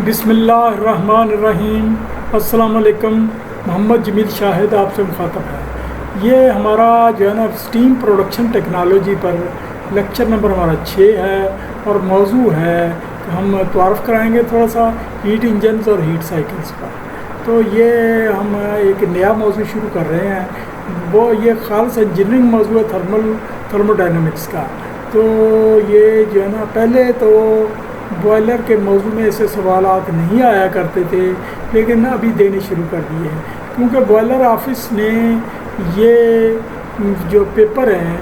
بسم اللہ الرحمن الرحیم۔ السلام علیکم۔ محمد جمیل شاہد آپ سے مخاطب ہے۔ یہ ہمارا جو ہے نا اسٹیم پروڈکشن ٹیکنالوجی پر لیکچر نمبر ہمارا 6 ہے، اور موضوع ہے کہ ہم تعارف کرائیں گے تھوڑا سا ہیٹ انجنز اور ہیٹ سائیکلز پر۔ تو یہ ہم ایک نیا موضوع شروع کر رہے ہیں، وہ یہ خالص انجینئرنگ موضوع ہے تھرمو ڈائنامکس کا۔ تو یہ جو ہے نا پہلے تو بوائلر کے موضوع میں ایسے سوالات نہیں آیا کرتے تھے، لیکن ابھی دینے شروع کر دیے ہیں، کیونکہ بوائلر آفس نے یہ جو پیپر ہیں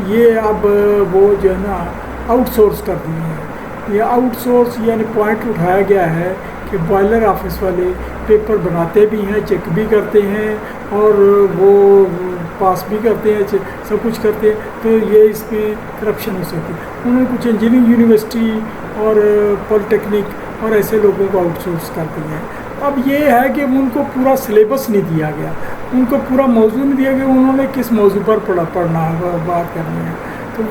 یہ اب وہ جو ہے نا آؤٹ سورس کر دیے ہیں۔ یہ آؤٹ سورس یعنی پوائنٹ اٹھایا گیا ہے کہ بوائلر آفس والے پیپر بناتے بھی ہیں، چیک بھی کرتے ہیں، اور وہ پاس بھی کرتے ہیں، سب کچھ کرتے ہیں۔ تو یہ اس میں کرپشن ہو سکتی ہے۔ انہوں نے کچھ انجینئرنگ یونیورسٹی اور پولیٹیکنک اور ایسے لوگوں کو آؤٹ سورس کر دیا ہے۔ اب یہ ہے کہ ان کو پورا سلیبس نہیں دیا گیا، ان کو پورا موضوع نہیں دیا گیا، انہوں نے کس موضوع پر پڑھنا ہے، بات کرنی ہے۔ تو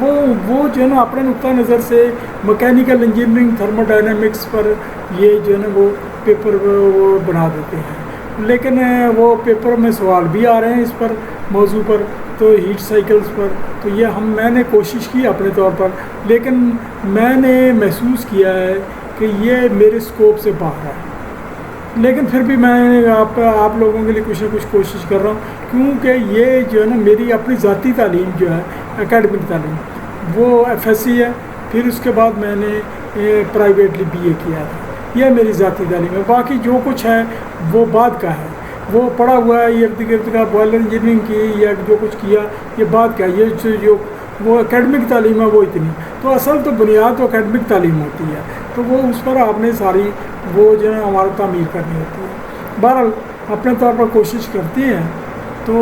وہ جو ہے نا اپنے نقطہ نظر سے مکینیکل انجینئرنگ تھرمو ڈائنامکس پر یہ جو ہے نا وہ پیپر وہ بنا دیتے ہیں، لیکن وہ پیپر میں سوال بھی آ رہے ہیں اس پر موضوع پر، تو ہیٹ سائیکلز پر۔ تو یہ میں نے کوشش کی اپنے طور پر، لیکن میں نے محسوس کیا ہے کہ یہ میرے اسکوپ سے باہر ہے، لیکن پھر بھی میں آپ لوگوں کے لیے کچھ نہ کچھ کوشش کر رہا ہوں، کیونکہ یہ جو ہے نا میری اپنی ذاتی تعلیم جو ہے اکیڈمک تعلیم وہ FSc ہے، پھر اس کے بعد میں نے پرائیویٹلی BA کیا تھا، یہ میری ذاتی تعلیم ہے۔ باقی جو کچھ ہے وہ بعد کا ہے، وہ پڑھا ہوا ہے، یہ ارد گرد کا بوائلر انجینئرنگ کی یا جو کچھ کیا یہ بعد کا ہے۔ یہ جو وہ اکیڈمک تعلیم ہے وہ اتنی، تو اصل تو بنیاد تو اکیڈمک تعلیم ہوتی ہے، تو وہ اس پر آپ نے ساری وہ جو ہے ہمارا تعمیر کرنی ہوتی ہے۔ بہرحال اپنے طور پر کوشش کرتے ہیں۔ تو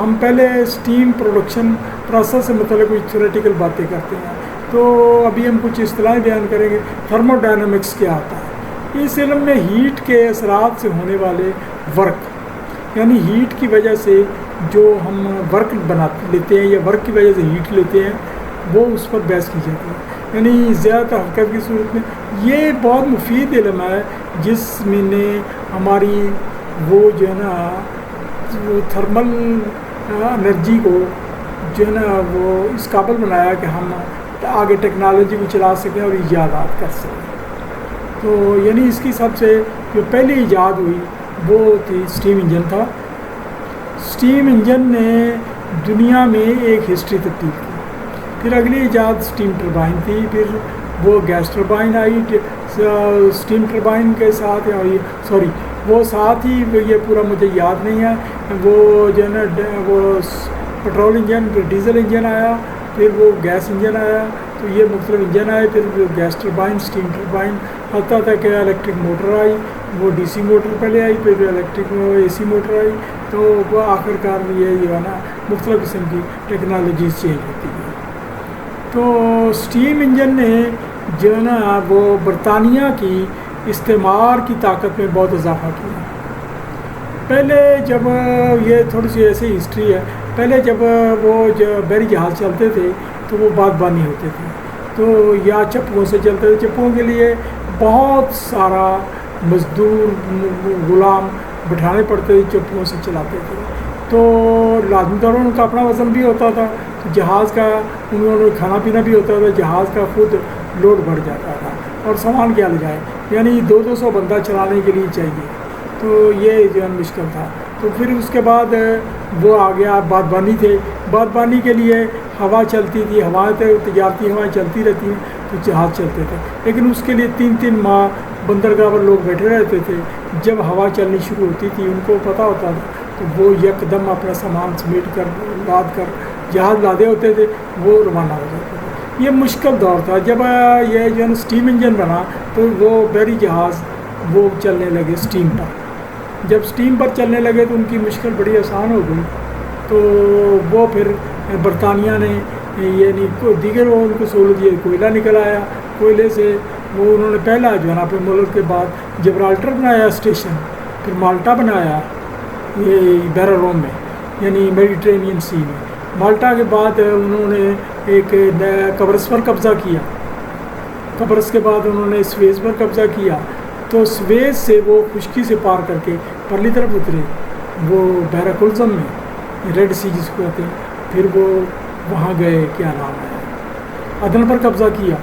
ہم پہلے اسٹیم پروڈکشن پروسیس سے متعلق کچھ تھیوریٹیکل باتیں کرتے ہیں۔ تو ابھی ہم کچھ اصطلاحیں بیان کریں گے۔ تھرمو ڈائنامکس کیا آتا ہے؟ اس علم میں ہیٹ کے اثرات سے ہونے والے ورک، یعنی ہیٹ کی وجہ سے جو ہم ورک لیتے ہیں یا ورک کی وجہ سے ہیٹ لیتے ہیں، وہ اس پر بحث کی جاتی ہے۔ یعنی زیادہ حرکت کی صورت میں یہ بہت مفید علم ہے، جس میں نے ہماری وہ جو ہے نا وہ تھرمل انرجی کو جو ہے نا وہ اس قابل بنایا کہ ہم آگے ٹیکنالوجی کو چلا سکیں اور ایجادات کر سکیں۔ تو یعنی اس کی سب سے جو پہلی ایجاد ہوئی وہ تھی اسٹیم انجن تھا۔ اسٹیم انجن نے دنیا میں ایک ہسٹری تبدیل کی۔ پھر اگلی ایجاد اسٹیم ٹربائن تھی، پھر وہ گیس ٹربائن آئی اسٹیم ٹربائن کے ساتھ، وہ ساتھ ہی یہ پورا مجھے یاد نہیں ہے، وہ جو ہے نا وہ پٹرول انجن، پھر ڈیزل انجن آیا، پھر وہ گیس انجن آیا، تو یہ مختلف انجن آئے، پھر گیس ٹربائن، اسٹیم ٹربائن، حتیٰ تک کہ الیکٹرک موٹر آئی، وہ DC موٹر پہلے آئی، پھر الیکٹرک AC موٹر آئی، تو وہ آخر کار یہ جو ہے نا مختلف قسم کی ٹیکنالوجیز چینج ہوتی ہے۔ تو اسٹیم انجن نے جو ہے نا وہ برطانیہ کی استعمار کی طاقت میں بہت اضافہ کیا۔ پہلے جب یہ تھوڑی سی ایسی ہسٹری ہے، پہلے جب وہ بحری جہاز چلتے تھے تو وہ بادبانی ہوتے تھے، تو یا چپوں سے چلتے تھے، چپوں کے لیے بہت سارا مزدور غلام بٹھانے پڑتے تھے، چپوں سے چلاتے تھے، تو لازمی طور پر ان کا اپنا وزن بھی ہوتا تھا، جہاز کا انہوں نے کھانا پینا بھی ہوتا تھا، جہاز کا خود لوڈ بڑھ جاتا تھا، اور سامان کیا لے جائے، یعنی 200 بندہ چلانے کے لیے چاہیے، تو یہ جو ہے مشکل تھا۔ تو پھر اس کے بعد وہ آ گیا بادبانی تھے، بادبانی کے لیے ہوا چلتی تھی، ہوائیں تجارتی ہوائیں چلتی رہتی ہیں تو جہاز چلتے تھے، لیکن اس کے لیے 3 ماہ بندرگاہ پر لوگ بیٹھے رہتے تھے۔ جب ہوا چلنی شروع ہوتی تھی ان کو پتہ ہوتا تھا، تو وہ یکدم اپنا سامان سمیٹ کر لاد کر جہاز لادے ہوتے تھے، وہ روانہ ہو جاتے تھے۔ یہ مشکل دور تھا۔ جب یہ جو ہے اسٹیم انجن بنا تو وہ بحری جہاز وہ چلنے لگے اسٹیم پر۔ جب اسٹیم پر چلنے لگے تو ان کی مشکل بڑی آسان ہو گئی، تو وہ پھر برطانیہ نے یعنی دیگر وہ ان کو سہولت یہ کوئلہ نکل آیا، کوئلے سے وہ انہوں نے پہلا جو ہے نا اپنے ملک کے بعد جبرالٹر بنایا اسٹیشن، پھر مالٹا بنایا یہ بحر الروم میں، یعنی میڈیٹرینین سی میں۔ مالٹا کے بعد انہوں نے ایک قبرص پر قبضہ کیا، قبرص کے بعد انہوں نے سویز پر قبضہ کیا، تو سویز سے وہ خشکی سے پار کر کے پرلی طرف اترے، وہ بحر کلزم میں، ریڈ سی جس کو کہتے ہیں، پھر وہ وہاں گئے، کیا نام ہے، عدن پر قبضہ کیا.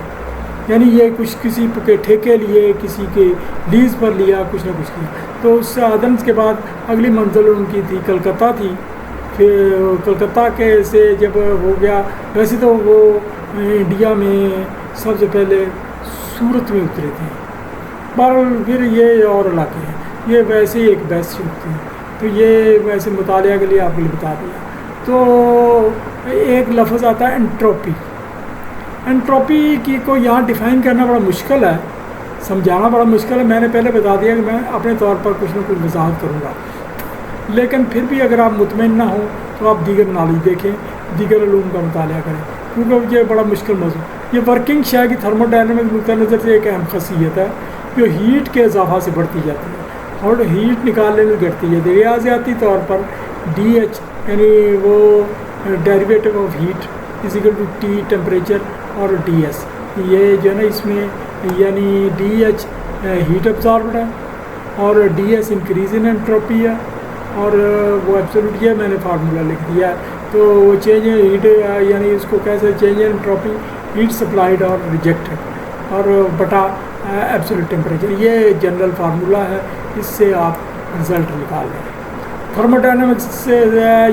یعنی یہ کچھ کسی کے ٹھیکے لیے، کسی کے لیز پر لیا، کچھ نہ کچھ کیا. تو اس سے عدن کے بعد اگلی منزل ان کی تھی کلکتہ تھی. پھر کلکتہ کے سے جب ہو گیا، ویسے تو وہ انڈیا میں سب سے پہلے سورت میں اترے تھے. بہرحال پھر یہ اور علاقے ہیں، یہ ویسے ہی ایک بحث ہوتی ہے. تو یہ ویسے مطالعہ کے لیے آپ کو بتا دیا. تو ایک لفظ آتا ہے انٹروپی. انٹروپی کی کو یہاں ڈیفائن کرنا بڑا مشکل ہے، سمجھانا بڑا مشکل ہے. میں نے پہلے بتا دیا کہ میں اپنے طور پر کچھ نہ کچھ وضاحت کروں گا، لیکن پھر بھی اگر آپ مطمئن نہ ہوں تو آپ دیگر نالج دیکھیں، دیگر علوم کا مطالعہ کریں، کیونکہ یہ بڑا مشکل موضوع. یہ ورکنگ شے کی تھرمو ڈائنامک نقطہ نظر سے ایک اہم خاصیت ہے جو ہیٹ کے اضافہ سے بڑھتی جاتی ہے اور ہیٹ نکالنے میں گھٹتی ہے. ریاضیاتی طور پر ڈی ایچ یعنی وہ derivative of heat is equal to T temperature اور ڈی ایس، یہ جو ہے نا اس میں یعنی ڈی ایچ ہیٹ ابزاربڈ ہے اور ڈی ایس انکریز ان انٹروپی ہے، اور وہ ایبسولوٹ یہ میں نے فارمولا لکھ دیا ہے. تو وہ چینج ان ہیٹ یعنی اس کو کیسے چینج ان انٹروپی ہیٹ سپلائیڈ اور ریجیکٹڈ اور بٹا ایبسولوٹ ٹیمپریچر، یہ جنرل فارمولا ہے، اس سے آپ رزلٹ نکال لیں. تھرمو ڈائنامکس سے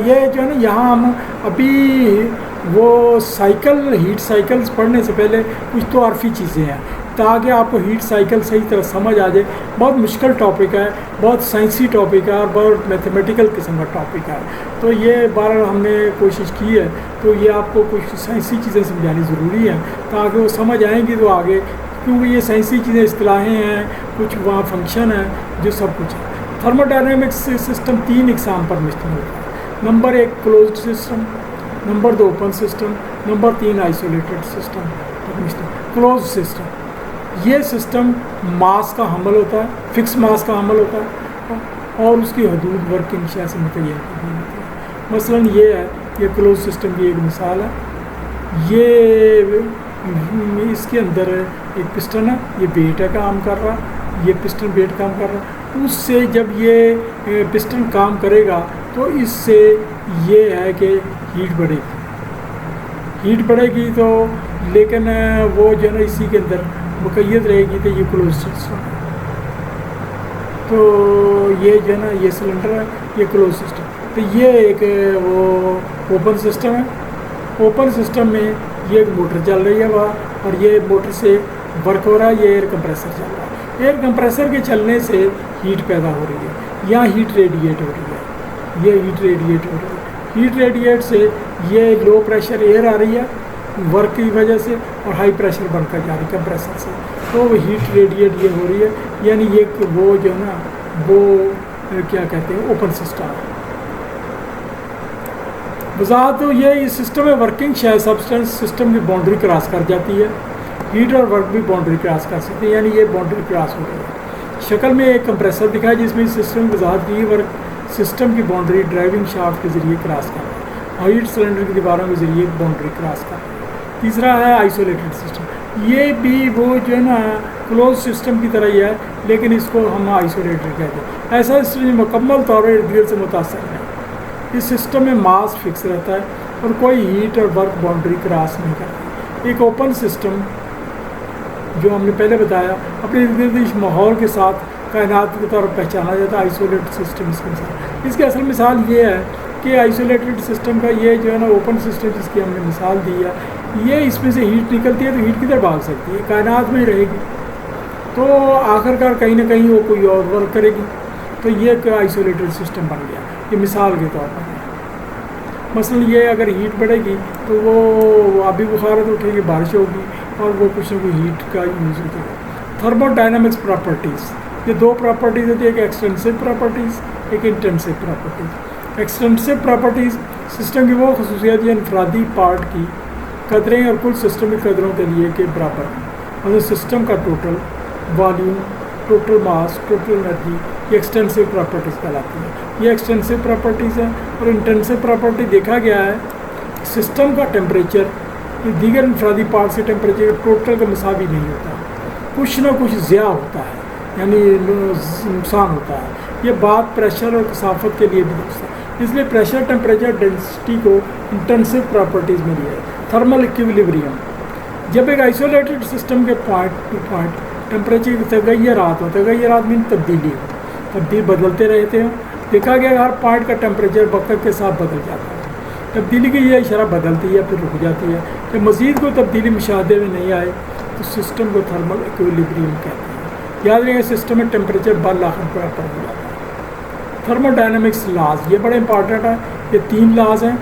یہ جو ہے نا یہاں ہم ابھی وہ سائیکل ہیٹ سائیکلز پڑھنے سے پہلے کچھ تو عرفی چیزیں ہیں تاکہ آپ کو ہیٹ سائیکل صحیح طرح سمجھ آ جائے. بہت مشکل ٹاپک ہے، بہت سائنسی ٹاپک ہے اور بہت میتھمیٹیکل قسم کا ٹاپک ہے. تو یہ بہرحال ہم نے کوشش کی ہے، تو یہ آپ کو کچھ سائنسی چیزیں سمجھانی ضروری ہیں تاکہ وہ سمجھ آئیں گی تو آگے، کیونکہ یہ سائنسی چیزیں اصطلاحیں ہیں، کچھ وہاں فنکشن ہیں جو سب کچھ ہے. تھرمو ڈائنامکس سسٹم 3 اقسام پر مشتمل ہوتا ہے. Number 1 closed system, number 2 open system, number 3 isolated system پر مشتمل. کلوز سسٹم، یہ سسٹم ماس کا حمل ہوتا ہے، فکس ماس کا حمل ہوتا ہے اور اس کی حدود ورکنگ شے سے متعین ہوتی ہے. مثلاً یہ ہے، یہ کلوز سسٹم کی ایک مثال ہے. یہ اس کے اندر ایک پسٹن ہے، یہ بیٹ ہے کام کر رہا، یہ پسٹن بیٹ کام کر رہا. اس سے جب یہ پسٹن کام کرے گا تو اس سے یہ ہے کہ ہیٹ بڑھے گی، ہیٹ بڑھے گی تو لیکن وہ جو ہے نا اسی کے اندر مقید رہے گی. تو یہ کلوز سسٹم ہے. تو یہ جو ہے نا یہ سلنڈر ہے، یہ کلوز سسٹم. تو یہ ایک وہ اوپن سسٹم ہے. اوپن سسٹم میں یہ ایک موٹر چل رہی ہے وہاں، اور یہ موٹر سے ورک ہو رہا ہے. یہ ایئر کمپریسر چل رہا ہے. ایئر کمپریسر کے چلنے سے ہیٹ پیدا ہو رہی ہے، یہاں ہیٹ ریڈیٹ ہو رہی ہے، یہ ہیٹ ریڈیٹ ہو رہی ہے. ہیٹ ریڈیٹ سے یہ لو پریشر ایئر آ رہی ہے ورک کی وجہ سے، اور ہائی پریشر بن کر جا رہی ہے کمپریسر سے. تو وہ ہیٹ ریڈیٹ یہ ہو رہی ہے، یعنی یہ وہ جو ہے نا وہ کیا کہتے ہیں اوپن سسٹم ہے. وضاحت تو یہ سسٹم ہے ورکنگ شے سبسٹنس سسٹم کی باؤنڈری کراس کر جاتی ہے. ہیٹ اور ورک بھی باؤنڈری کراس کر سکتے ہیں، یعنی یہ باؤنڈری کراس ہو رہی ہے. شکل میں ایک کمپریسر دکھایا جس میں سسٹم کی وضاحت کی، ورک سسٹم کی باؤنڈری ڈرائیونگ شافٹ کے ذریعے کراس کر رہا ہے، ہیٹ سلنڈر کی دیواروں کے ذریعے باؤنڈری کراس کر رہا ہے. تیسرا ہے آئسولیٹڈ سسٹم. یہ بھی وہ جو ہے نا کلوز سسٹم کی طرح ہی ہے، لیکن اس کو ہم آئسولیٹڈ کہتے ہیں. ایسا سسٹم مکمل طور پر ارد گرد سے متاثر ہے. اس سسٹم میں ماس فکس رہتا ہے اور کوئی ہیٹ اور ورک باؤنڈری کراس نہیں کرتی. ایک اوپن سسٹم جو ہم نے پہلے بتایا اپنے ارد گرد ماحول کے ساتھ کائنات کے طور پر پہچانا جاتا ہے. آئسولیٹڈ سسٹم اس کی مثال، اس کی اصل مثال یہ ہے کہ آئسولیٹڈ سسٹم کا یہ جو ہے نا اوپن سسٹم جس کی ہم نے مثال دی ہے، یہ اس میں سے ہیٹ نکلتی ہے تو ہیٹ کدھر بھاگ سکتی ہے، کائنات میں ہی رہے گی. تو آخر کار کہیں نہ کہیں وہ کوئی اور ورک کرے گی. تو یہ ایک آئسولیٹڈ سسٹم بن گیا، یہ مثال کے طور پر. مثلا یہ اگر ہیٹ بڑھے گی تو وہ آبی بخارات اٹھے گی، بارش ہوگی اور وہ کچھ نہ کچھ ہیٹ کا یوز ہوتا ہے. تھرمو ڈائنامکس پراپرٹیز، یہ 2 پراپرٹیز ہوتی ہے، ایک ایکسٹینسو پراپرٹیز، ایک intensive properties. Extensive properties system کی وہ خصوصیات ہیں انفرادی پارٹ کی قدریں اور کل سسٹم کی قدروں کے لیے کے برابر ہیں. مطلب سسٹم کا ٹوٹل والیوم، ٹوٹل ماس، ٹوٹل انرجی، یہ ایکسٹینسو پراپرٹیز کہلاتی ہیں. یہ ایکسٹینسو پراپرٹیز ہیں. اور انٹینسو پراپرٹی دیکھا گیا ہے سسٹم کا ٹیمپریچر یہ دیگر انفرادی پارٹ سے ٹیمپریچر ٹوٹل کا مساوی نہیں ہوتا، کچھ نہ کچھ ضیاع ہوتا ہے. یعنی نقصان ہوتا ہے۔ یہ بات پریشر اور کثافت کے لیے بھی درست ہے، اس لیے پریشر ٹیمپریچر ڈینسٹی کو انٹینسو پراپرٹیز ملی ہے۔ تھرمل ایکویلیبریم، جب ایک آئسولیٹڈ سسٹم کے پوائنٹ ٹو پوائنٹ ٹیمپریچر کی تغیرات میں تبدیل بدلتے رہتے ہیں، دیکھا گیا ہر پوائنٹ کا ٹیمپریچر وقت کے ساتھ بدل جاتا ہے۔ تبدیلی کی یہ شرح بدلتی ہے پھر رک جاتی ہے، جب مزید کوئی تبدیلی مشاہدے میں نہیں آئے تو سسٹم کو تھرمل ایکویلیبریم کہتے ہیں۔ یاد رکھیں سسٹم میں ٹیمپریچر بالآخر برابر ہو جاتا ہے۔ تھرمو ڈائنامکس لاز، یہ بڑے امپارٹنٹ ہے، یہ 3 لاز ہیں۔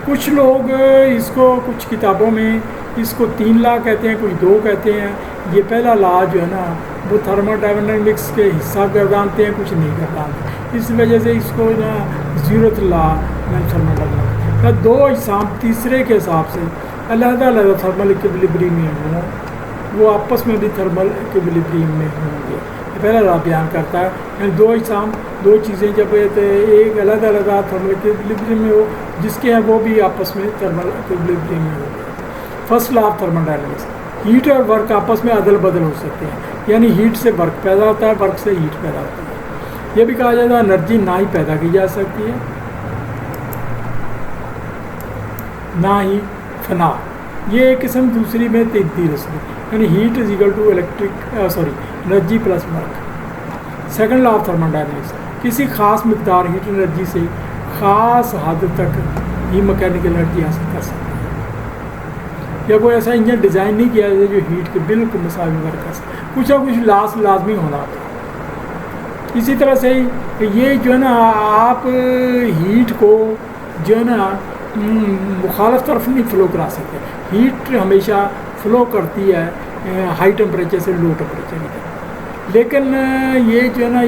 کچھ لوگ اس کو کچھ کتابوں میں اس کو 3 لا کہتے ہیں، کچھ 2 کہتے ہیں۔ یہ پہلا لا جو ہے نا وہ تھرمو ڈائنامکس کے حصہ گردانتے ہیں، کچھ نہیں گردانتے، اس وجہ سے اس کو نا زیروتھ لا میں تھرمو ڈائنامکس 2 اجسام تیسرے کے حساب سے علیحدہ تھرمل ایکویلیبریم میں ہوں، وہ آپس میں بھی تھرمل ایکویلیبریم میں ہوں گے۔ یہ پہلا لا بیان کرتا ہے، یعنی 2 اجسام 2 چیزیں جب ایک علیحدہ تھرمل ایکویلیبریم میں ہو، جس کے ہیں وہ بھی آپس میں تھرمل ایکویلیبریم میں ہو گے۔ First law of thermodynamics, heat اور ورک آپس میں عدل بدل ہو سکتے ہیں، یعنی ہیٹ سے ورک پیدا ہوتا ہے، ورک سے ہیٹ پیدا ہوتی ہے۔ یہ بھی کہا جاتا ہے انرجی نہ ہی پیدا کی جا سکتی ہے نہ ہی فنا، یہ ایک قسم دوسری میں تبدیل ہو سکتی ہے، یعنی heat is equal to energy plus work. Second law of thermodynamics, کسی خاص مقدار ہیٹ انرجی سے خاص حد تک ہی میکینیکل انرجی حاصل کر سکتے ہیں، یا کوئی ایسا انجن ڈیزائن نہیں کیا جائے جو ہیٹ کے بالکل مساوی ورک کر سکے، کچھ نہ کچھ لاس لازمی ہونا ہوتا ہے۔ اسی طرح سے یہ جو ہے نا آپ ہیٹ کو جو ہے نا مخالف طرف نہیں فلو کرا سکتے، ہیٹ ہمیشہ فلو کرتی ہے ہائی ٹیمپریچر سے لو ٹیمپریچر کی طرف، لیکن یہ جو ہے نا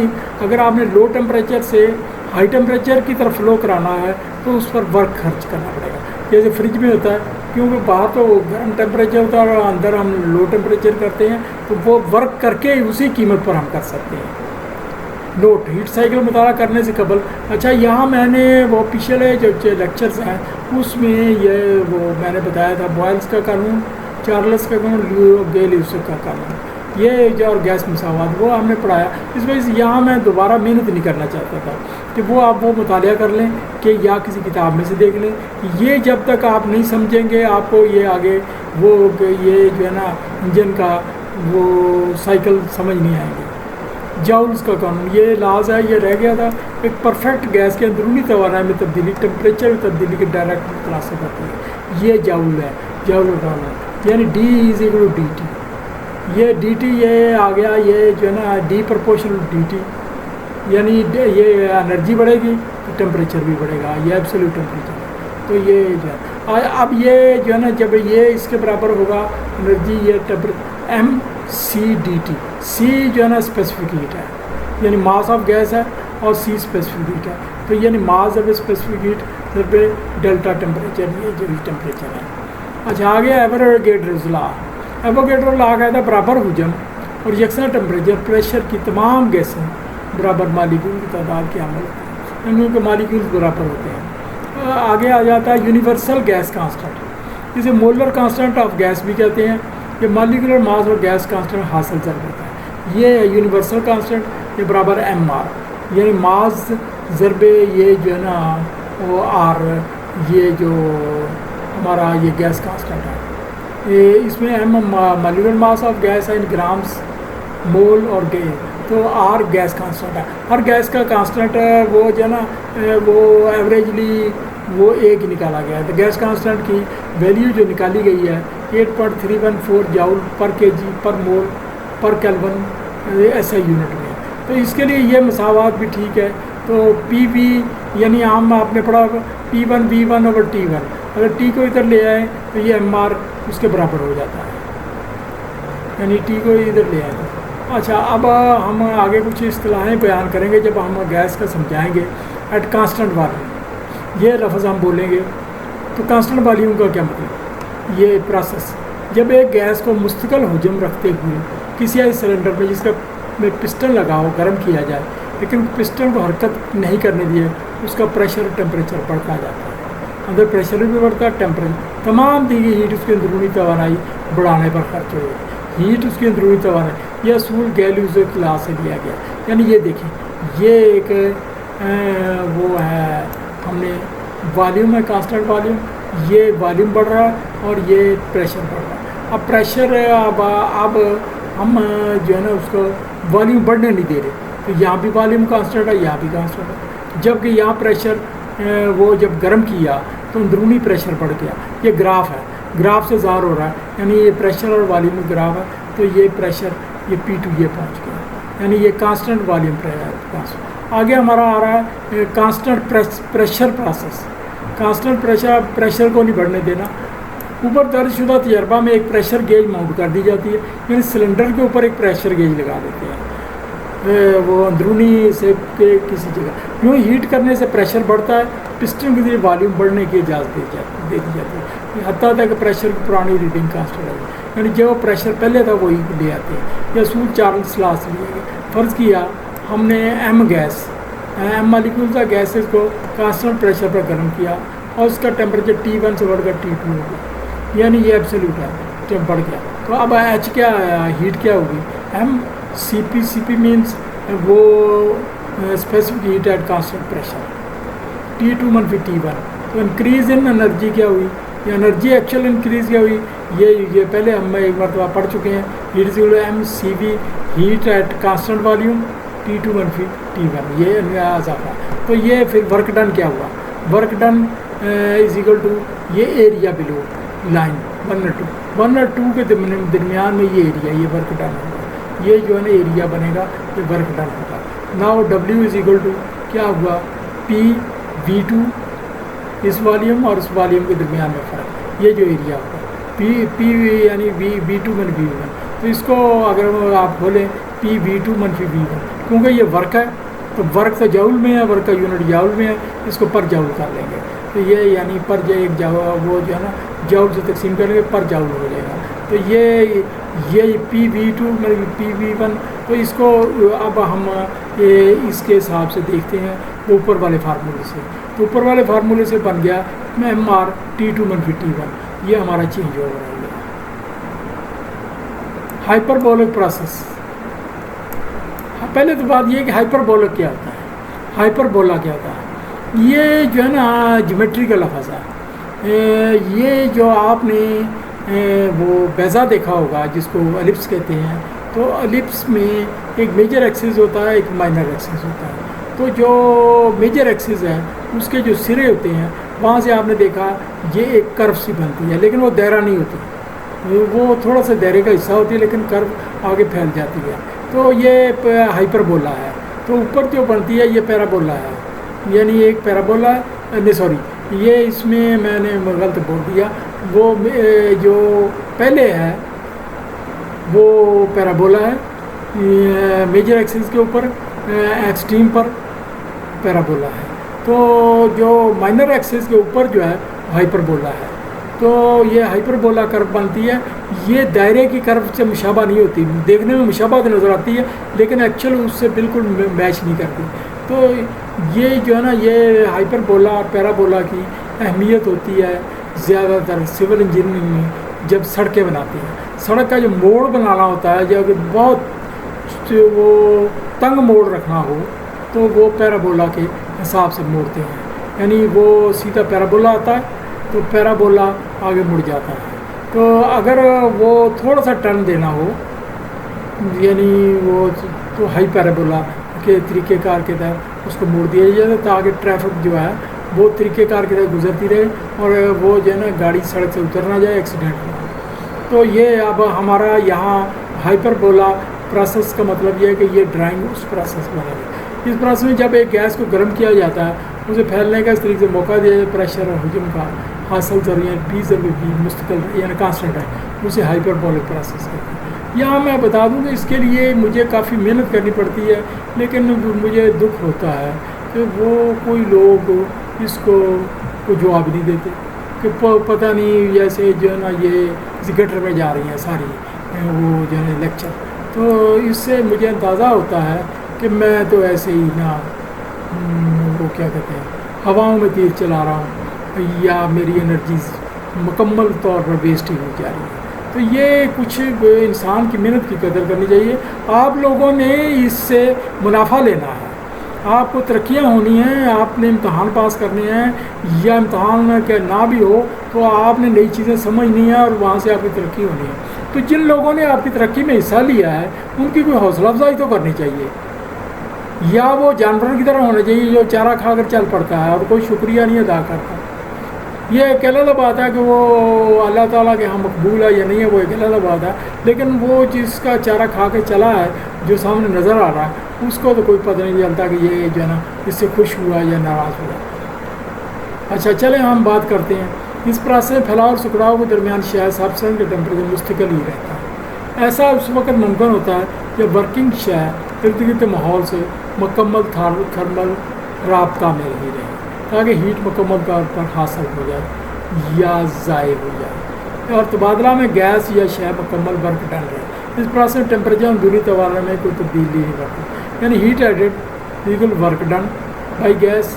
اگر آپ نے لو ٹیمپریچر سے ہائی ٹیمپریچر کی طرف فلو کرانا ہے تو اس پر ورک خرچ کرنا پڑے گا، جیسے فریج میں ہوتا ہے، کیونکہ باہر تو گرم ٹیمپریچر ہوتا ہے اور اندر ہم لو ٹیمپریچر کرتے ہیں، تو وہ ورک کر کے اسی قیمت پر ہم کر سکتے ہیں۔ نوٹ، ہیٹ سائیکل مطالعہ کرنے سے قبل، اچھا یہاں میں نے وہ پچھلے جو لیکچرز ہیں اس میں یہ وہ میں نے بتایا تھا بوائلز کا قانون، چارلس کا قانون، لیو گیلیوس کا قانون، یہ جو اور گیس مساوات وہ ہم نے پڑھایا، اس وجہ سے یہاں میں دوبارہ محنت نہیں کرنا چاہتا تھا کہ وہ آپ وہ مطالعہ کر لیں کہ یا کسی کتاب میں سے دیکھ لیں، یہ جب تک آپ نہیں سمجھیں گے آپ کو یہ آگے وہ یہ جو ہے نا انجن کا وہ سائیکل سمجھ نہیں آئیں گے۔ جاؤلز کا قانون، یہ لاز ہے، یہ رہ گیا تھا، ایک پرفیکٹ گیس کے اندرونی توانائی میں تبدیلی ٹیمپریچر میں تبدیلی کے ڈائریکٹ متناسب ہوتی ہے، یہ جاؤل ہے، جاؤل کا قانون، یعنی D is equal to D T, یہ ڈی ٹی یہ آ گیا، یہ جو ہے نا ڈی پرپورشنل ڈی ٹی، یعنی یہ انرجی بڑھے گی تو ٹیمپریچر بھی بڑھے گا، یہ ایبسولوٹ ٹیمپریچر، تو یہ جو ہے اب یہ جو ہے نا جب یہ اس کے برابر ہوگا انرجی، یہ ایم سی ڈی ٹی، سی جو ہے نا اسپیسیفک ہیٹ ہے، یعنی ماس آف گیس ہے، اور سی اسپیسیفک ہیٹ ہے، تو یعنی ماس آف اسپیسیفک ہیٹ ضرب ڈیلٹا ٹیمپریچر، یہ جو ٹیمپریچر ہے۔ اچھا آگے ایووگیڈروز لا، ایووگیڈرو لا کہتا ہے برابر حجم اور یکساں ٹیمپریچر پریشر کی تمام گیسیں برابر مالیکول کی تعداد کے عمل ہوتے ہیں، ان کے مالیکول برابر ہوتے ہیں۔ آگے آ جاتا ہے یونیورسل گیس کانسٹنٹ، اسے مولر کانسٹنٹ آف گیس بھی کہتے ہیں، یہ مالیکولر ماس اور گیس کانسٹنٹ حاصل ضرب ہوتا ہے، یہ یونیورسل کانسٹنٹ، یہ برابر ایم آر، یعنی ماس ضرب یہ جو ہے نا وہ آر، یہ جو ہمارا یہ گیس کانسٹنٹ ہے، اس میں M molecular mass of gas ہے ان گرامس مول اور ڈے، تو آر گیس کانسٹنٹ ہے، ہر گیس کا کانسٹنٹ وہ جو ہے نا وہ ایوریجلی وہ ایک ہی نکالا گیا ہے، تو گیس کانسٹنٹ کی ویلیو جو نکالی گئی ہے 8.314 جاؤل پر کے جی پر مول پر کیلون ایس آئی یونٹ میں، تو اس کے لیے یہ مساوات بھی ٹھیک ہے، تو پی وی یعنی عام آپ نے پڑھا پی ون وی ون اوور ٹی ون، اگر ٹی کو ادھر لے آئیں تو یہ ایم آر اس کے برابر ہو جاتا ہے، یعنی ٹی کو ادھر لے آئیں۔ اچھا اب ہم آگے کچھ اصطلاحیں بیان کریں گے جب ہم گیس کا سمجھائیں گے۔ ایٹ کانسٹنٹ والیوم، یہ لفظ ہم بولیں گے، تو کانسٹنٹ والیوم کا کیا مطلب؟ یہ پروسیس جب ایک گیس کو مستقل حجم رکھتے ہوئے کسی ایسے سلنڈر میں جس کا میں پسٹن لگا ہو گرم کیا جائے، لیکن پسٹن کو حرکت نہیں کرنے دیے، اس کا پریشر اور ٹیمپریچر بڑھتا جاتا ہے، اندر پریشر بھی بڑھتا ہے، ٹیمپریچر، تمام دی گئی ہیٹ اس کی اندرونی توانائی بڑھانے پر خرچ ہو جائے، ہیٹ اس کی اندرونی توانائی یہ اصول گیلیلیو کی لا سے لیا گیا. یعنی یہ دیکھیں یہ ایک وہ ہے ہم نے والیوم ہے کانسٹنٹ والیوم, یہ والیوم بڑھ رہا ہے اور یہ پریشر بڑھ رہا ہے. اب پریشر اب ہم جو ہے نا اس کو والیوم بڑھنے نہیں دے رہے, تو یہاں بھی والیوم کانسٹنٹ ہے یہاں بھی کانسٹنٹ ہے, جبکہ یہاں پریشر وہ جب گرم کیا تو اندرونی پریشر بڑھ گیا. یہ گراف ہے, گراف سے ظاہر ہو رہا ہے, یعنی یہ پریشر اور والیوم میں گراف ہے, تو یہ پریشر یہ P2 یہ پہنچ گیا, یعنی یہ کانسٹنٹ والیوم پریشر. آگے ہمارا آ رہا ہے constant pressure process. Constant pressure کو نہیں بڑھنے دینا. اوپر درج شدہ تجربہ میں ایک پریشر گیج ماؤنٹ کر دی جاتی ہے, یعنی سلنڈر کے اوپر ایک پریشر گیج لگا دیتے ہیں وہ اندرونی سے کسی جگہ. یوں ہیٹ کرنے سے پریشر بڑھتا ہے, پسٹن کے ذریعے والیوم بڑھنے کی اجازت دے دی جاتی ہے, حتیٰ تک پریشر کی پرانی ریڈنگ کانسٹنٹ ہے, یعنی جو پریشر پہلے تھا وہی لے آتے ہیں. یہ اصول چارلس لا سے لیا گیا. فرض کیا ہم نے ایم ایم مالیکول تھا, گیسز کو کانسٹنٹ پریشر پر گرم کیا اور اس کا ٹیمپریچر T1 سے بڑھ کر T2 ہو گیا, یعنی یہ ایبسلیوٹ ہے جب بڑھ گیا. تو اب ایچ کیا ہیٹ کیا ہوگی, ایم سی پی مینس وہ specific heat at constant pressure T2 منفی T1. تو انکریز ان انرجی کیا ہوئی, یہ انرجی ایکچوئل انکریز کیا ہوئی, یہ پہلے ہم ایک مرتبہ پڑھ چکے ہیں. Heat is equal to M C V heat at constant volume T2 منفی T1, یہ اضافہ. تو یہ پھر ورک ڈن کیا ہوا, work done is equal to یہ ایریا بلو لائن 1 اور 2 کے درمیان میں یہ ایریا, یہ ورک ڈن ہوگا, یہ جو ہے نا ایریا بنے گا, یہ ورک ڈن ہوگا. Now W is equal to کیا ہوا P(V2) اس والیوم اور اس والیوم کے درمیان میں فرق, یہ جو ایریا ہوگا P یعنی V2 منفی V1. تو اس کو اگر آپ کھولیں P(V2) منفی V1, کیونکہ یہ ورک ہے تو ورک تو جاؤل میں ہے, ورک کا یونٹ جاؤل میں ہے, اس کو پر جاؤل کر لیں گے. تو یہ یعنی پر ایک وہ جو ہے نا جاؤل سے تقسیم کریں گے, پر جاؤل ہو جائے گا. تو یہ P(V2) P(V1), تو اس کو اب ہم اس کے حساب سے دیکھتے ہیں اوپر والے فارمولے سے. تو اوپر والے فارمولے سے بن گیا MR T2 منفی T1, یہ ہمارا چینج ہو رہا ہے. Hyperbolic process. پہلے تو بات یہ کہ ہائپربولک کیا ہوتا ہے, ہائپربولا کیا ہوتا ہے. یہ جو ہے نا جیومیٹری کا لفظ ہے. یہ جو آپ نے وہ بیزا دیکھا ہوگا جس کو الپس کہتے ہیں, تو الپس میں ایک میجر ایکسس ہوتا ہے, ایک مائنر ایکسس ہوتا ہے. تو جو میجر ایکسس ہے اس کے جو سرے ہوتے ہیں وہاں سے آپ نے دیکھا یہ ایک کرو سی بنتی ہے, لیکن وہ دائرہ نہیں ہوتی, وہ تھوڑا سا دائرے کا حصہ ہوتی ہے لیکن کرو آگے پھیل جاتی ہے. تو یہ ہائپربولا ہے. تو اوپر جو بنتی ہے یہ پیرابولا ہے, یعنی ایک پیرابولا نہیں سوری یہ اس میں نے غلط بول دیا, وہ جو پہلے ہے وہ پیرابولا ہے, میجر ایکسس کے اوپر ایکسٹریم پر پیرابولا ہے. تو جو مائنر ایکسس کے اوپر جو ہے ہائپربولا ہے. تو یہ ہائپربولا کرو بنتی ہے, یہ دائرے کی کرو سے مشابہ نہیں ہوتی, دیکھنے میں مشابہ نظر آتی ہے لیکن ایکچوئل اس سے بالکل میچ نہیں کرتی. تو یہ جو ہے نا یہ ہائپربولا اور پیرابولا کی اہمیت ہوتی ہے زیادہ تر سول انجینئرنگ میں جب سڑکیں بناتے ہیں. سڑک کا جو موڑ بنانا ہوتا ہے, جب بہت وہ تنگ موڑ رکھنا ہو تو وہ پیرابولا کے حساب سے موڑتے ہیں, یعنی وہ سیدھا پیرابولا آتا ہے تو پیرابولا آگے مڑ جاتا ہے. تو اگر وہ تھوڑا سا ٹرن دینا ہو یعنی وہ تو ہائی پیرابولا کے طریقہ کار کے تحت اس کو موڑ دیا جائے تاکہ ٹریفک جو ہے وہ طریقہ کار کے تحت گزرتی رہے اور وہ جو ہے نا گاڑی سڑک سے اتر نہ جائے, ایکسیڈنٹ نہ ہو. تو یہ اب ہمارا یہاں ہائپربولا پروسیس کا مطلب یہ ہے کہ یہ ڈرائنگ اس پروسیس بنے گی. اس پروسیس میں جب ایک گیس کو گرم کیا جاتا ہے اسے پھیلنے کا اس طریقے سے موقع دیا جائے, پریشر اور حجم کا حاصل ضروری P ضرور بھی مستقل یعنی کانسٹنٹ ہے, اسے ہائپربولک پروسیس کہتے ہیں. یہاں میں بتا دوں کہ اس کے لیے مجھے کافی محنت کرنی پڑتی ہے, لیکن مجھے دکھ ہوتا ہے کہ وہ کوئی لوگ اس کو جواب نہیں دیتے کہ پتہ نہیں جیسے جو ہے نا یہ کسی گٹر میں جا رہی ہیں ساری وہ جو ہے لیکچر. تو اس سے مجھے اندازہ ہوتا ہے کہ میں تو ایسے ہی نا وہ کیا کہتے ہیں ہواؤں میں تیر چلا رہا ہوں یا میری انرجیز مکمل طور پر ویسٹ ہی ہو جا رہی ہے. تو یہ کچھ انسان کی محنت کی قدر کرنی چاہیے. آپ لوگوں نے اس سے منافع لینا ہے, آپ کو ترقیاں ہونی ہیں, آپ نے امتحان پاس کرنے ہیں, یا امتحان کہ نہ بھی ہو تو آپ نے نئی چیزیں سمجھنی ہیں اور وہاں سے آپ کی ترقی ہونی ہے. تو جن لوگوں نے آپ کی ترقی میں حصہ لیا ہے ان کی کوئی حوصلہ افزائی تو کرنی چاہیے, یا وہ جانوروں کی طرح ہونا چاہیے جو چارہ کھا کر چل پڑتا ہے اور کوئی شکریہ نہیں ادا کرتا. یہ ایک علیحدہ بات ہے کہ وہ اللہ تعالیٰ کے ہاں مقبول ہے یا نہیں ہے, وہ ایک علیحدہ بات ہے, لیکن وہ جس کا چارہ کھا کے چلا ہے جو سامنے نظر آ رہا ہے اس کو تو کوئی پتہ نہیں چلتا کہ یہ جو ہے نا اس سے خوش ہوا یا ناراض ہوا. اچھا چلیں ہم بات کرتے ہیں. اس پروسیس میں پھیلاؤ اور سکڑاؤ کے درمیان شے سبسٹنس کا ٹیمپریچر مستقل ہی رہتا ہے. ایسا اس وقت ممکن ہوتا ہے جب ورکنگ شے ارد گرد ماحول سے مکمل تھرمل رابطہ میں رہی رہے تاکہ ہیٹ مکمل طور پر حاصل ہو جائے یا ضائع ہو جائے, اور تبادلہ میں گیس یا شے مکمل ورک ڈن رہے. اس پروسیس میں ٹیمپریچر اندرونی توانائی میں کوئی تبدیلی نہیں کرتی, یعنی heat added equal work done by gas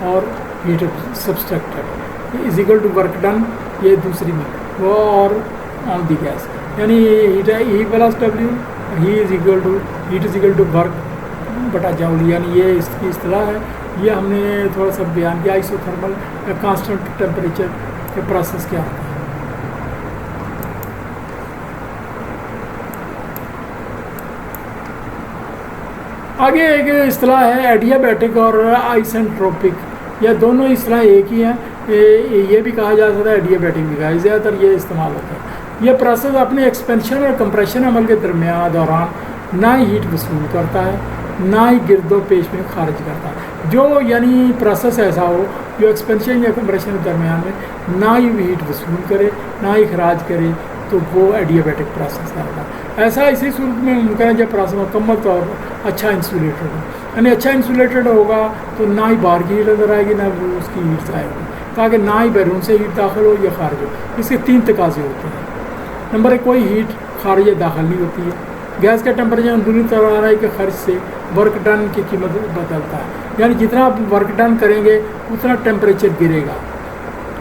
اور heat subtracted is equal to work done, یہ دوسری میں وہ اور آن دی گیس, یعنی ہیٹ ای پلس ڈبلیو ہی is equal to heat is equal to work بٹا جاؤل, یعنی یہ اس کی اصطلاح ہے. یہ ہم نے تھوڑا سا بیان کیا آئسو تھرمل کانسٹنٹ ٹیمپریچر کے پروسیس کیا ہوتا ہے. آگے ایک اصطلاح ہے ایڈیابیٹک اور آئسنٹروپک, یہ دونوں اصطلاح ایک ہی ہیں. یہ بھی کہا جا سکتا ہے ایڈیابیٹک بھی کہا, زیادہ تر یہ استعمال ہوتا ہے. یہ پروسیس اپنے ایکسپینشن اور کمپریشن عمل کے دوران نہ ہی ہیٹ وصول کرتا ہے نہ ہی گرد و پیش میں خارج کرتا ہے. جو یعنی پروسیس ایسا ہو جو ایکسپینشن یا کمپریشن کے درمیان میں نہ ہی ہیٹ وصول کرے نہ ہی خراج کرے تو وہ ایڈیابیٹک پروسیس ہوگا. ایسا اسی صورت میں ممکن ہے جب پروسیس مکمل طور پر اچھا انسولیٹڈ ہو, یعنی اچھا انسولیٹڈ ہوگا تو نہ ہی باہر کی ہیٹ اندر آئے گی نہ اس کی ہیٹ آئے گی, تاکہ نہ ہی بیرون سے ہیٹ داخل ہو یا خارج ہو. اس کے 3 تقاضے ہوتے ہیں. نمبر 1, کوئی ہیٹ خارج داخل نہیں ہوتی ہے. گیس کا ٹیمپریچر اندرونی توانائی کے خرچ سے ورک ڈن کی قیمت بدلتا ہے, یعنی جتنا آپ ورک ڈن کریں گے اتنا ٹیمپریچر گرے گا,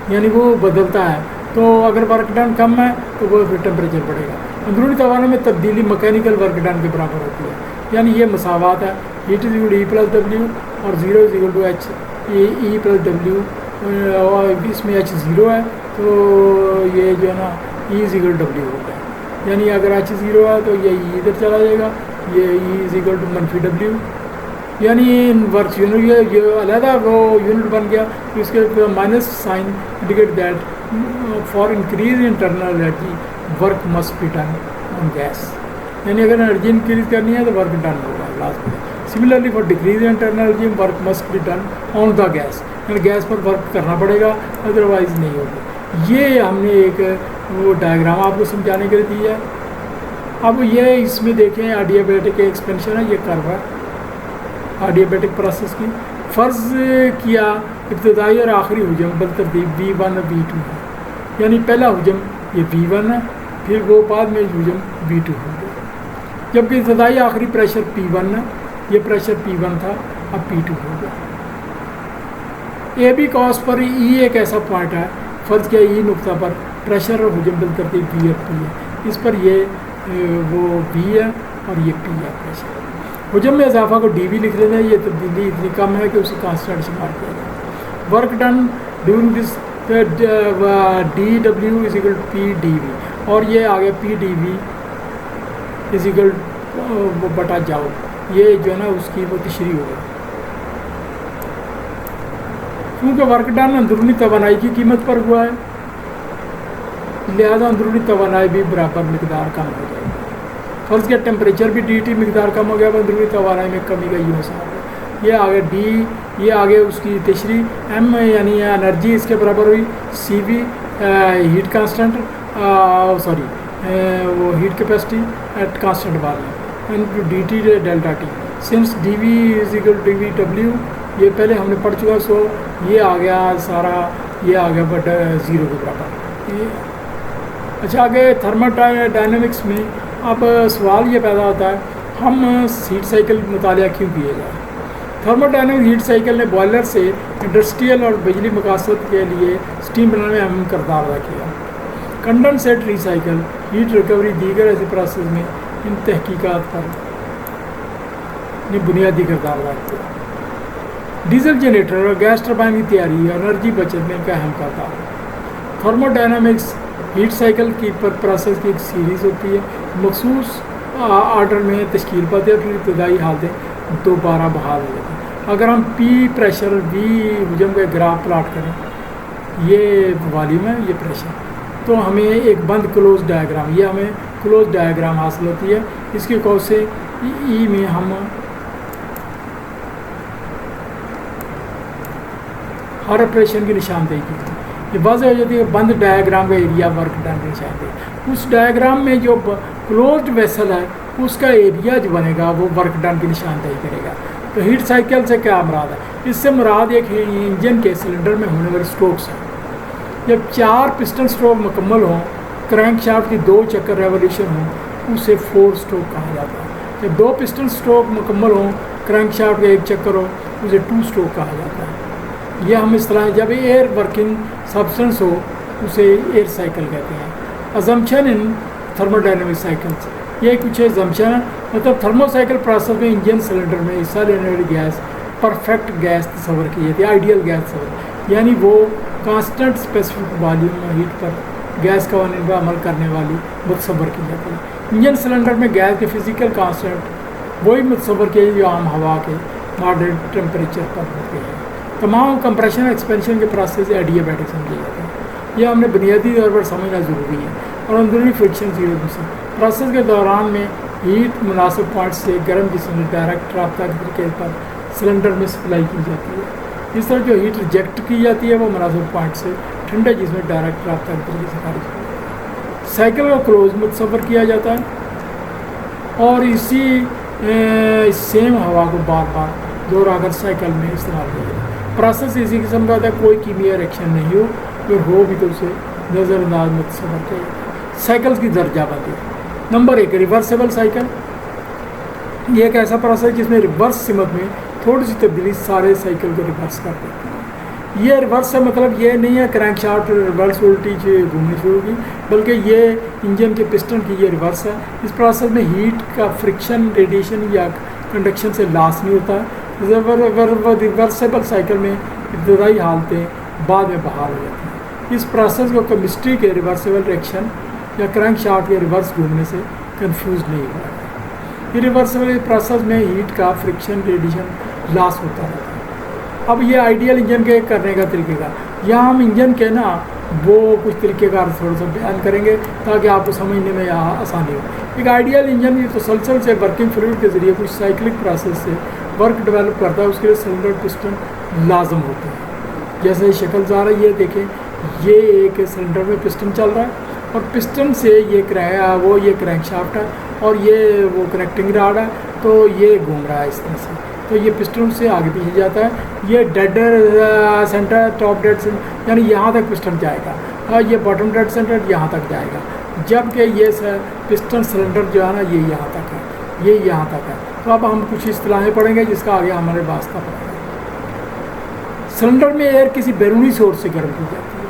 یعنی وہ بدلتا ہے. تو اگر ورک ڈن کم ہے تو وہ پھر ٹیمپریچر بڑھے گا. اندرونی توانائی میں تبدیلی مکینیکل ورک ڈن کے برابر ہوتی ہے, یعنی یہ مساوات ہے. Heat is equal to E plus W اور 0 is equal to H E plus W, اور اس میں ایچ 0 ہے تو یہ جو ہے نا ای از ایکول ڈبلیو ہوگا, یعنی اگر ایچ 0 ہے تو یہ ای ادھر چلا جائے گا, یہ ای از ایکول ٹو منفی ڈبلیو, یعنی ورک یونٹ یہ علیحدہ وہ یونٹ بن گیا. تو اس کے minus sign indicate that for increase internal energy work must be done on gas, یعنی اگر انرجی انکریز کرنی ہے تو ورک ڈن ہوگا لازمی. Similarly for decrease internal energy work must be done on the gas, یعنی گیس پر work کرنا پڑے گا ادروائز نہیں ہوگا. یہ ہم نے ایک وہ ڈائیگرام آپ کو سمجھانے کے لیے دی ہے. اب یہ اس میں دیکھیں ایڈیابیٹک ایکسپینشن ہے, یہ کرو ہے ایڈیابیٹک پروسیس کی. فرض کیا ابتدائی اور آخری حجم بالترتیب V1 اور V2 ہے, یعنی پہلا حجم یہ V1 ہے, پھر وہ بعد میں حجم V2 ہو گیا, جبکہ ابتدائی آخری پریشر P1 ہے, یہ پریشر P1 تھا اب P2 ہو گیا. اے بی کاس پر ای ایک ایسا پوائنٹ ہے, فرض کیا ای نقطہ پر پریشر اور حجم بالترتیب V اور P ہے, اس پر یہ وہ V ہے اور یہ P ہے پریشر. حجم میں اضافہ کو ڈی وی لکھ لیتے ہیں, یہ تبدیلی اتنی کم ہے کہ اسے کانسٹنٹ شمار کیا جائے. Work done during this d ڈبلیو is equal p d v, اور یہ آ گیا پی ڈی وی از ایکول بٹا جاؤ, یہ جو ہے نا اس کی وہ تشریح ہو گئی. کیونکہ ورک ڈن اندرونی توانائی کی قیمت پر ہوا ہے لہذا اندرونی توانائی بھی برابر مقدار کم ہو جائے گی. فرض کیا ٹیمپریچر بھی ڈی ٹی مقدار کم ہو گیا, اندرونی توانائی میں کمی کا یہ حساب ہے. یہ آگے ڈی, یہ آگے اس کی تشریح. ایم یعنی انرجی اس کے برابر ہوئی C V heat constant sorry وہ ہیٹ کیپیسٹی ایٹ کانسٹنٹ والی D T delta T. Since D V is equal D V W, یہ پہلے ہم نے پڑھ چکا, سو یہ آ گیا سارا, یہ آ گیا بٹ 0 کے برابر. اچھا آگے تھرمل ڈائنامکس میں اب سوال یہ پیدا ہوتا ہے ہم ہیٹ سائیکل مطالعہ کیوں کیے جائے. تھرمل ڈائنامک ہیٹ سائیکل نے بوائلر سے انڈسٹریل اور بجلی مقاصد کے لیے اسٹیم بنانے میں اہم کردار ادا کیا. کنڈنسیٹ ریسائیکل ہیٹ ریکوری دیگر ایسے پروسیس میں ان تحقیقات پر بنیادی کردار ادا کرتے ہیں. ڈیزل جنریٹر اور گیس ٹربائن کی تیاری اور انرجی بچت میں ان کا اہم کردار ہے. تھرمو ڈائنامکس ہیٹ سائیکل کی پروسیس کی ایک سیریز ہوتی ہے، مخصوص آرڈر میں تشکیل پاتے ہیں، پھر ابتدائی حالتیں دوبارہ بحال ہو جاتی ہیں. اگر ہم پی پریشر وی حجم کا گراف پلاٹ کریں، یہ والیوم ہے، یہ پریشر، تو ہمیں ایک بند کلوز ڈائیگرام، یہ ہمیں کلوز ڈائیگرام حاصل ہوتی ہے. اس کی کو سے ای میں ہم ہر آپریشن کی نشاندہی کی تھی. یہ واضح ہو جاتی ہے کہ بند ڈائیگرام کا ایریا ورک ڈن کی نشاندہی. اس ڈائیگرام میں جو کلوزڈ ویسل ہے اس کا ایریا جو بنے گا وہ ورک ڈن کی نشاندہی کرے گا. تو ہیٹ سائیکل سے کیا مراد ہے؟ اس سے مراد ایک انجن کے سلنڈر میں ہونے والے اسٹروکس ہیں. جب 4 پسٹن اسٹروک مکمل ہوں، کرینک شافٹ کی 2 چکر ریولیوشن ہوں، اسے 4 اسٹروک کہا جاتا ہے. جب 2 پسٹن اسٹروک مکمل ہوں، کرینک شافٹ کا 1 چکر ہو، اسے 2 اسٹروک کہا جاتا ہے. یہ ہم اصطلاح جب ایئر ورکنگ سبسٹنس ہو اسے ایئر سائیکل کہتے ہیں. ازمپشن ان تھرمو ڈائنامک سائیکلس، یہ کچھ ازمپشن ہے. مطلب تھرمو سائیکل پروسیس میں انجن سلنڈر میں حصہ لینے والی گیس پرفیکٹ گیس تصور کی جاتی ہے، آئیڈیل گیس تصور، یعنی وہ کانسٹنٹ اسپیسیفک والیوم ہیٹ پر گیس قوانین پر عمل کرنے والی متصور کی جاتی ہے. انجن سلنڈر میں گیس کے فزیکل کانسٹنٹ وہی متصور کیے جو عام ہوا کے ماڈریٹ ٹیمپریچر پر ہوتے ہیں. تمام کمپریشن ایکسپینشن کے پروسیس ایڈیابیٹک سمجھے جاتے ہیں. یہ ہم نے بنیادی طور پر سمجھنا ضروری ہے. اور اندرونی فرکشن 0% پروسیس کے دوران میں ہیٹ مناسب پوائنٹ سے گرم جسم میں ڈائریکٹ رابطہ کے طریقے پر سلنڈر میں سپلائی کی جاتی ہے. اس طرح جو ہیٹ ریجیکٹ کی جاتی ہے وہ مناسب پوائنٹ سے ٹھنڈے جسم میں ڈائریکٹ رابطہ کے طریقے سے خارج ہوتی ہے. سائیکل کا کلوز متصور کیا جاتا ہے اور اسی سیم ہوا کو بار بار دوہرا کر سائیکل میں استعمال کیا جاتا ہے. پروسیس اسی قسم کا ہوتا ہے، کوئی کیمیائی ریئیکشن نہیں ہو، اگر ہو بھی تو اسے نظر انداز متصور کیا جاتا ہے. سائیکلز کی درجہ بندی. Number 1 reversible cycle. یہ ایک ایسا پروسیس جس میں ریورس سمت میں تھوڑی سی تبدیلی سارے سائیکل کو ریورس کر دیتی ہے. یہ ریورس کا مطلب یہ نہیں ہے کرینک شافٹ ریورس الٹی گھومنی شروع ہوگی، بلکہ یہ انجن کے پسٹن کی یہ ریورس ہے. اس پروسیس میں ہیٹ کا فرکشن، ریڈیشن یا کنڈکشن سے لاس نہیں ہوتا ہے. ریورسیبل سائیکل میں ابتدائی حالتیں بعد میں بحال ہو جاتی ہیں. اس پروسیس کو کیمسٹری کے ریورسیبل ریئیکشن یا کرینک شافٹ کے ریورس گھومنے سے کنفیوز نہیں ہوا. یہ ریورسیبل پروسیس میں ہیٹ کا فرکشن، ریڈیشن لاس ہوتا رہتا ہے. اب یہ آئیڈیل انجن کے کرنے کا طریقہ کار، یہاں ہم انجن کے نا وہ کچھ طریقہ کار تھوڑا سا بیان کریں گے تاکہ آپ کو سمجھنے میں آسانی ہو. ایک آئیڈیل انجن یہ تسلسل سے ورکنگ فلوئڈ کے ذریعے کچھ سائیکلک پروسیس سے ورک ڈیولپ کرتا ہے. اس کے لیے سلنڈر پسٹن لازم ہوتے ہیں. جیسے شکل ظاہر ہے، یہ دیکھیں، یہ ایک سلنڈر میں پسٹن چل رہا ہے اور پسٹن سے یہ کرینک شافٹ ہے اور یہ وہ کنیکٹنگ راڈ ہے، تو یہ گھوم رہا ہے اس طرح سے. تو یہ پسٹن سے آگے پیچھے جاتا ہے. یہ dead centre, top dead centre, یعنی یہاں تک پسٹن جائے گا. یہ باٹم ڈیڈ سینٹر یہاں تک جائے گا، جبکہ یہ پسٹن سلنڈر جو ہے نا یہ یہاں تک ہے، یہ یہاں تک ہے. تو اب ہم کچھ اصطلاحیں پڑھیں گے جس کا آگے ہمارے واسطہ پڑے گا. سلنڈر میں ایئر کسی بیرونی سورس سے گرم کی جاتی ہے.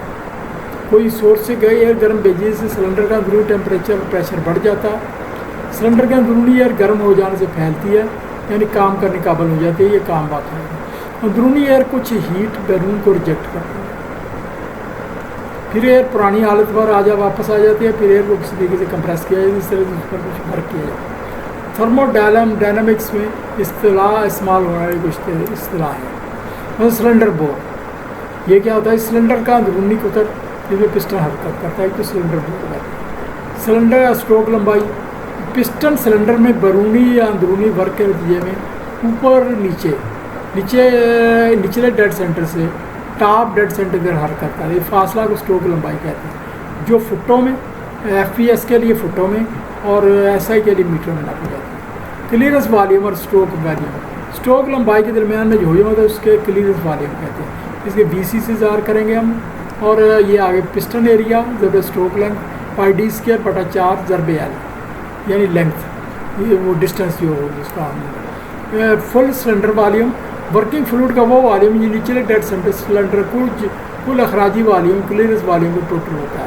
کوئی سورس سے گئے ایئر گرم بھیجنے سے سلنڈر کا اندرونی ٹیمپریچر پریشر بڑھ جاتا ہے. سلنڈر کے اندرونی ایئر گرم ہو جانے سے پھیلتی ہے، یعنی کام کرنے قابل ہو جاتی ہے. یہ کام واقع ہے. اندرونی ایئر کچھ ہیٹ بیرون کو ریجیکٹ کرتی ہے، پھر ایئر پرانی حالت پر واپس آ جاتی ہے. پھر ایئر کو کسی طریقے سے کمپریس کیا جاتا ہے، اس طرح سے اس پر کچھ فرق کیا جاتا ہے. تھرمو ڈائنامکس میں اصطلاح استعمال ہونے والی کچھ اصطلاح ہے. مثلا سلنڈر بور، یہ کیا ہوتا ہے؟ سلنڈر کا اندرونی قطر جس میں پسٹن حرکت کرتا ہے تو سلنڈر بور ہے. سلنڈر اسٹروک لمبائی، پسٹن سلنڈر میں بیرونی یا اندرونی ورک کے نتیجے میں اوپر نچلے ڈیڈ سینٹر سے ٹاپ ڈیڈ سینٹر کی حرکت کرتا ہے. یہ فاصلہ کو اسٹروک لمبائی کہتے ہیں، جو فٹوں میں، ایف پی ایس کے لیے فٹوں میں اور ایس آئی کے لیے میٹر میں ناپی جاتی ہے. کلیئرنس والیوم اور اسٹروک والیوم، اسٹروک لمبائی کے درمیان میں جو حجم ہوتا ہے اس کے کلیئرنس والیوم کہتے ہیں. اس کے بی سی سے ظاہر کریں گے ہم. اور یہ آگے پسٹن ایریا ضرب اسٹروک لینتھ پائی ڈی اسکوائر بٹا 4 ضرب ایل، یعنی لینتھ، یہ وہ ڈسٹینس جو ہوگی اس کا ہم. فل سلنڈر والیوم، ورکنگ فلوئڈ کا وہ والیوم جو نیچے ڈیڈ سینٹر سلنڈر کل اخراجی والیوم کلیئرنس والیوم کو ٹوٹل ہوتا ہے.